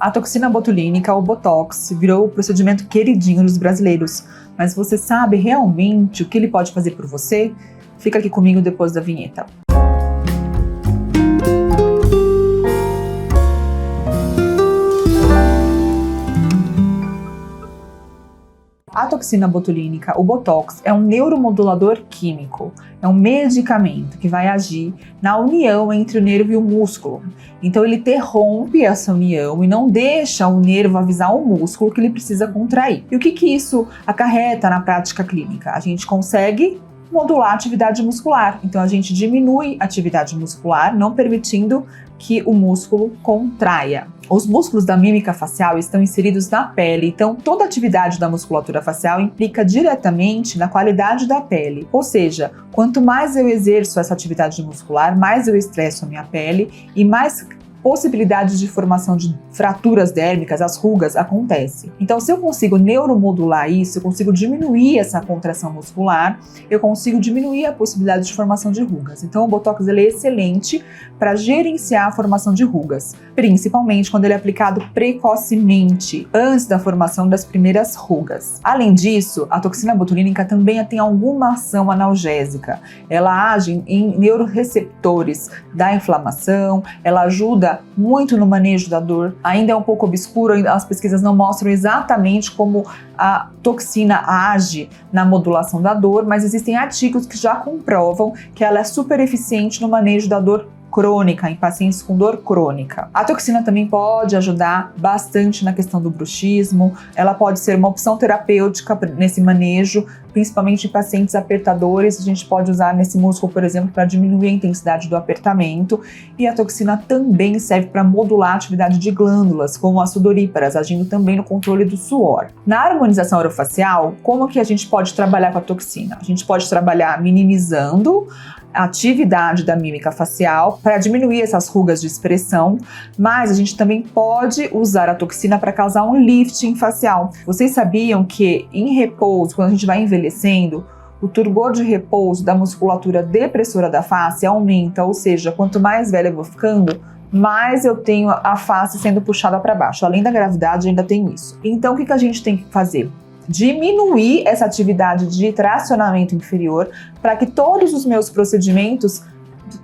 A toxina botulínica, ou Botox, virou o procedimento queridinho dos brasileiros. Mas você sabe realmente o que ele pode fazer por você? Fica aqui comigo depois da vinheta. A toxina botulínica, o Botox, é um neuromodulador químico, é um medicamento que vai agir na união entre o nervo e o músculo. Então ele interrompe essa união e não deixa o nervo avisar o músculo que ele precisa contrair. E o que isso acarreta na prática clínica? A gente consegue modular a atividade muscular, então a gente diminui a atividade muscular, não permitindo que o músculo contraia. Os músculos da mímica facial estão inseridos na pele, então toda atividade da musculatura facial implica diretamente na qualidade da pele. Ou seja, quanto mais eu exerço essa atividade muscular, mais eu estresso a minha pele e mais possibilidades de formação de fraturas dérmicas, as rugas, acontecem. Então, se eu consigo neuromodular isso, eu consigo diminuir essa contração muscular, eu consigo diminuir a possibilidade de formação de rugas. Então, o Botox ele é excelente para gerenciar a formação de rugas, principalmente quando ele é aplicado precocemente, antes da formação das primeiras rugas. Além disso, a toxina botulínica também tem alguma ação analgésica. Ela age em neuroreceptores da inflamação, ela ajuda muito no manejo da dor. Ainda é um pouco obscuro, as pesquisas não mostram exatamente como a toxina age na modulação da dor, mas existem artigos que já comprovam que ela é super eficiente no manejo da dor crônica, em pacientes com dor crônica. A toxina também pode ajudar bastante na questão do bruxismo, ela pode ser uma opção terapêutica nesse manejo, principalmente em pacientes apertadores. A gente pode usar nesse músculo, por exemplo, para diminuir a intensidade do apertamento, e a toxina também serve para modular a atividade de glândulas, como as sudoríparas, agindo também no controle do suor. Na harmonização orofacial, como que a gente pode trabalhar com a toxina? A gente pode trabalhar minimizando a atividade da mímica facial para diminuir essas rugas de expressão, mas a gente também pode usar a toxina para causar um lifting facial. Vocês sabiam que em repouso, quando a gente vai envelhecendo, o turgor de repouso da musculatura depressora da face aumenta, ou seja, quanto mais velha eu vou ficando, mais eu tenho a face sendo puxada para baixo. Além da gravidade, ainda tem isso. Então, o que a gente tem que fazer? Diminuir essa atividade de tracionamento inferior para que todos os meus procedimentos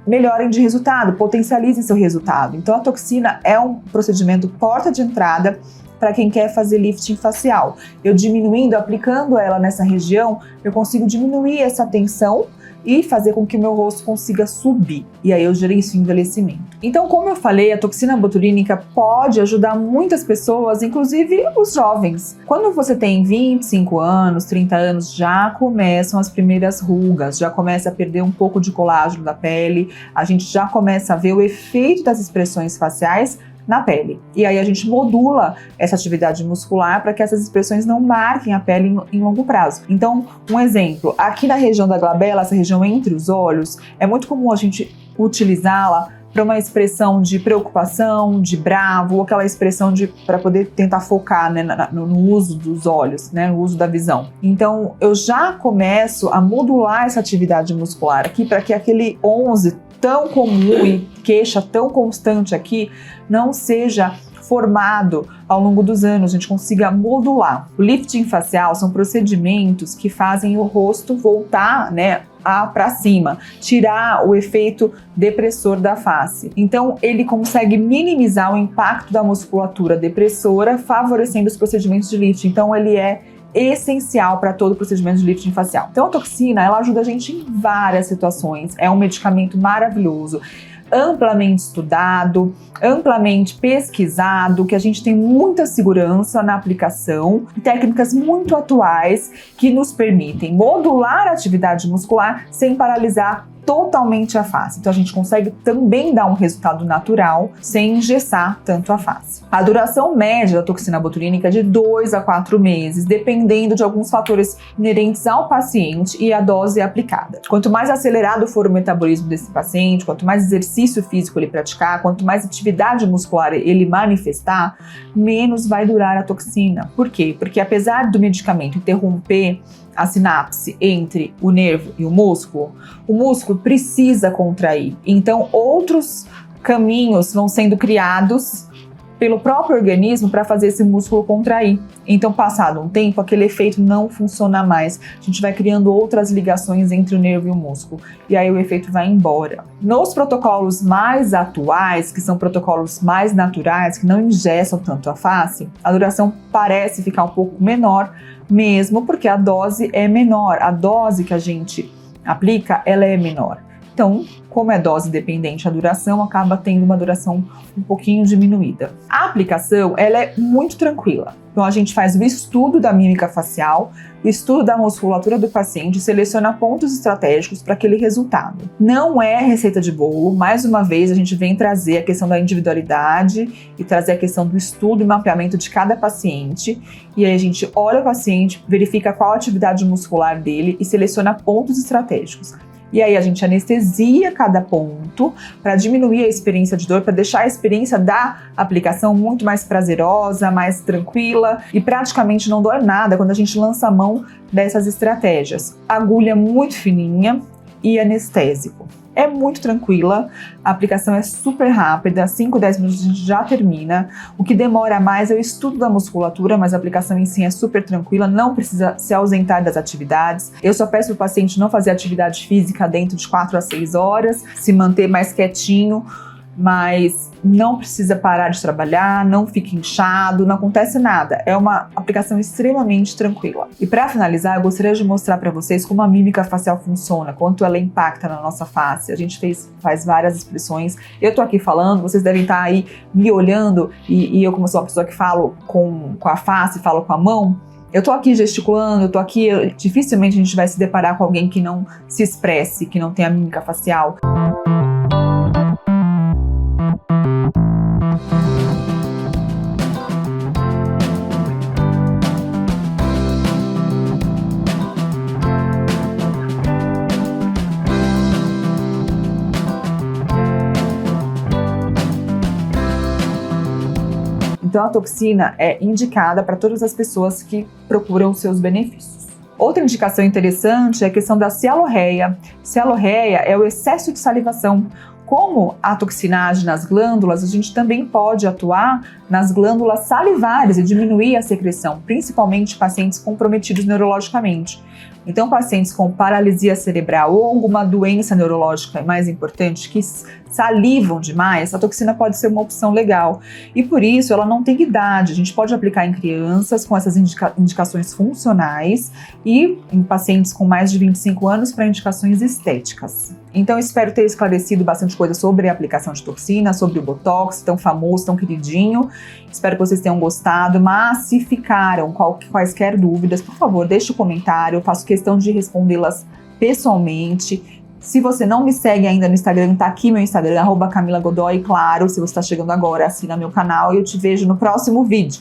melhorem de resultado, potencializem seu resultado. Então a toxina é um procedimento porta de entrada para quem quer fazer lifting facial. Eu diminuindo, aplicando ela nessa região, eu consigo diminuir essa tensão e fazer com que o meu rosto consiga subir. E aí eu gerencio o envelhecimento. Então, como eu falei, a toxina botulínica pode ajudar muitas pessoas, inclusive os jovens. Quando você tem 25 anos, 30 anos, já começam as primeiras rugas, já começa a perder um pouco de colágeno da pele, a gente já começa a ver o efeito das expressões faciais na pele. E aí a gente modula essa atividade muscular para que essas expressões não marquem a pele em longo prazo. Então, um exemplo, aqui na região da glabela, essa região entre os olhos, é muito comum a gente utilizá-la para uma expressão de preocupação, de bravo, ou aquela expressão para poder tentar focar, né, no uso dos olhos, né, no uso da visão. Então, eu já começo a modular essa atividade muscular aqui para que aquele 11 tão comum e queixa tão constante aqui não seja formado ao longo dos anos, a gente consiga modular. O lifting facial são procedimentos que fazem o rosto voltar, né, para cima, tirar o efeito depressor da face. Então, ele consegue minimizar o impacto da musculatura depressora, favorecendo os procedimentos de lifting. Então, ele é essencial para todo o procedimento de lifting facial. Então, a toxina, ela ajuda a gente em várias situações. É um medicamento maravilhoso, amplamente estudado, amplamente pesquisado, que a gente tem muita segurança na aplicação, técnicas muito atuais que nos permitem modular a atividade muscular sem paralisar totalmente a face. Então a gente consegue também dar um resultado natural sem engessar tanto a face. A duração média da toxina botulínica é de 2 a 4 meses, dependendo de alguns fatores inerentes ao paciente e a dose aplicada. Quanto mais acelerado for o metabolismo desse paciente, quanto mais exercício físico ele praticar, quanto mais atividade muscular ele manifestar, menos vai durar a toxina. Por quê? Porque apesar do medicamento interromper a sinapse entre o nervo e o músculo precisa contrair. Então, outros caminhos vão sendo criados pelo próprio organismo para fazer esse músculo contrair. Então, passado um tempo, aquele efeito não funciona mais. A gente vai criando outras ligações entre o nervo e o músculo. E aí o efeito vai embora. Nos protocolos mais atuais, que são protocolos mais naturais, que não engessam tanto a face, a duração parece ficar um pouco menor, mesmo porque a dose é menor. A dose que a gente aplica, ela é menor. Então, como é dose dependente, a duração acaba tendo uma duração um pouquinho diminuída. A aplicação, ela é muito tranquila. Então, a gente faz o estudo da mímica facial, o estudo da musculatura do paciente, seleciona pontos estratégicos para aquele resultado. Não é receita de bolo. Mais uma vez, a gente vem trazer a questão da individualidade e trazer a questão do estudo e mapeamento de cada paciente. E aí a gente olha o paciente, verifica qual a atividade muscular dele e seleciona pontos estratégicos. E aí a gente anestesia cada ponto para diminuir a experiência de dor, para deixar a experiência da aplicação muito mais prazerosa, mais tranquila e praticamente não dói nada quando a gente lança a mão dessas estratégias. Agulha muito fininha e anestésico. É muito tranquila, a aplicação é super rápida, 5, 10 minutos a gente já termina. O que demora mais é o estudo da musculatura, mas a aplicação em si é super tranquila, não precisa se ausentar das atividades. Eu só peço para o paciente não fazer atividade física dentro de 4 a 6 horas, se manter mais quietinho, mas não precisa parar de trabalhar, não fica inchado, não acontece nada. É uma aplicação extremamente tranquila. E para finalizar, eu gostaria de mostrar para vocês como a mímica facial funciona, quanto ela impacta na nossa face. A gente faz várias expressões. Eu tô aqui falando, vocês devem estar aí me olhando e eu, como sou uma pessoa que falo com a face, falo com a mão, eu tô aqui gesticulando, eu tô aqui, dificilmente a gente vai se deparar com alguém que não se expresse, que não tenha mímica facial. Então, a toxina é indicada para todas as pessoas que procuram os seus benefícios. Outra indicação interessante é a questão da cialorreia. Cialorreia é o excesso de salivação. Como a toxina age nas glândulas, a gente também pode atuar nas glândulas salivares e diminuir a secreção, principalmente pacientes comprometidos neurologicamente. Então, pacientes com paralisia cerebral ou alguma doença neurológica, mais importante, que salivam demais, a toxina pode ser uma opção legal. E por isso, ela não tem idade. A gente pode aplicar em crianças com essas indicações funcionais e em pacientes com mais de 25 anos para indicações estéticas. Então, espero ter esclarecido bastante coisa sobre a aplicação de toxina, sobre o Botox, tão famoso, tão queridinho. Espero que vocês tenham gostado, mas se ficaram quaisquer dúvidas, por favor, deixe um comentário, eu faço questão de respondê-las pessoalmente. Se você não me segue ainda no Instagram, tá aqui meu Instagram, @CamilaGodoy, claro, se você está chegando agora, assina meu canal e eu te vejo no próximo vídeo.